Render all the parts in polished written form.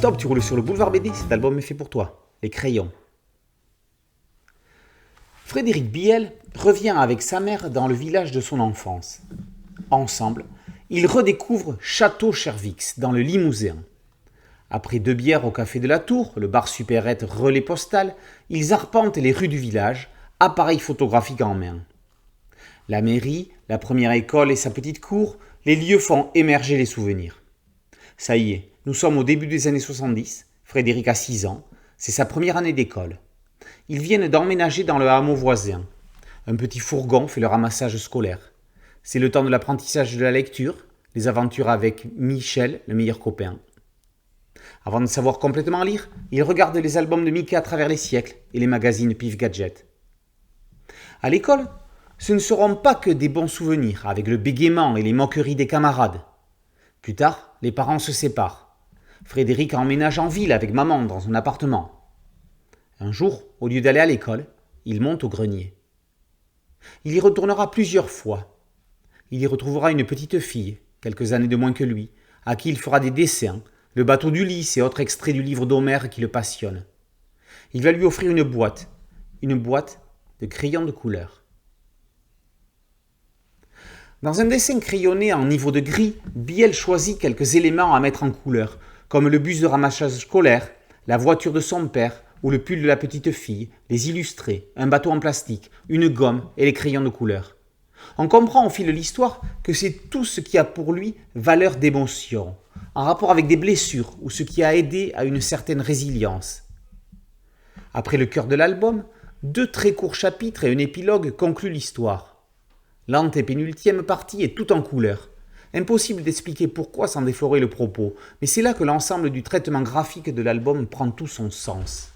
Stop, tu roules sur le boulevard BD, cet album est fait pour toi. Les crayons. Frédéric Biel revient avec sa mère dans le village de son enfance. Ensemble, ils redécouvrent Château Chervix dans le Limousin. Après 2 bières au café de la Tour, le bar supérette relais postal, ils arpentent les rues du village, appareil photographique en main. La mairie, la première école et sa petite cour, les lieux font émerger les souvenirs. Ça y est, nous sommes au début des années 70, Frédéric a 6 ans, c'est sa première année d'école. Ils viennent d'emménager dans le hameau voisin. Un petit fourgon fait le ramassage scolaire. C'est le temps de l'apprentissage de la lecture, les aventures avec Michel, le meilleur copain. Avant de savoir complètement lire, ils regardent les albums de Mickey à travers les siècles et les magazines Pif Gadget. À l'école, ce ne seront pas que des bons souvenirs avec le bégaiement et les moqueries des camarades. Plus tard, les parents se séparent. Frédéric emménage en ville avec maman dans un appartement. Un jour, au lieu d'aller à l'école, il monte au grenier. Il y retournera plusieurs fois. Il y retrouvera une petite fille, quelques années de moins que lui, à qui il fera des dessins, le bateau d'Ulysse et autres extraits du livre d'Homère qui le passionnent. Il va lui offrir une boîte de crayons de couleur. Dans un dessin crayonné en niveau de gris, Biel choisit quelques éléments à mettre en couleur, comme le bus de ramassage scolaire, la voiture de son père ou le pull de la petite fille, les illustrés, un bateau en plastique, une gomme et les crayons de couleur. On comprend au fil de l'histoire que c'est tout ce qui a pour lui valeur d'émotion, en rapport avec des blessures ou ce qui a aidé à une certaine résilience. Après le cœur de l'album, 2 très courts chapitres et un épilogue concluent l'histoire. L'antépénultième partie est tout en couleur. Impossible d'expliquer pourquoi sans déflorer le propos, mais c'est là que l'ensemble du traitement graphique de l'album prend tout son sens.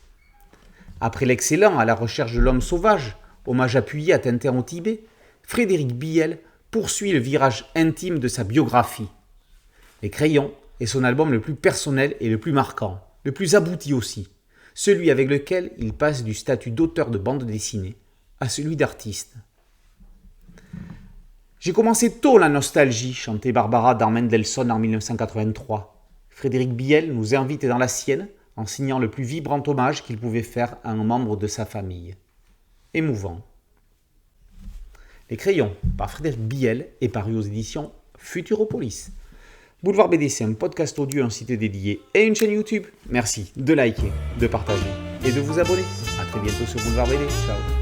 Après l'excellent À la recherche de l'homme sauvage, hommage appuyé à Tintin au Tibet, Frédéric Biel poursuit le virage intime de sa biographie. Les crayons est son album le plus personnel et le plus marquant, le plus abouti aussi, celui avec lequel il passe du statut d'auteur de bande dessinée à celui d'artiste. J'ai commencé tôt la nostalgie, chantait Barbara dans Mendelssohn en 1983. Frédéric Biel nous invite dans la sienne en signant le plus vibrant hommage qu'il pouvait faire à un membre de sa famille. Émouvant. Les crayons, par Frédéric Biel, est paru aux éditions Futuropolis. Boulevard BD, c'est un podcast audio, un site dédié et une chaîne YouTube. Merci de liker, de partager et de vous abonner. A très bientôt sur Boulevard BD. Ciao.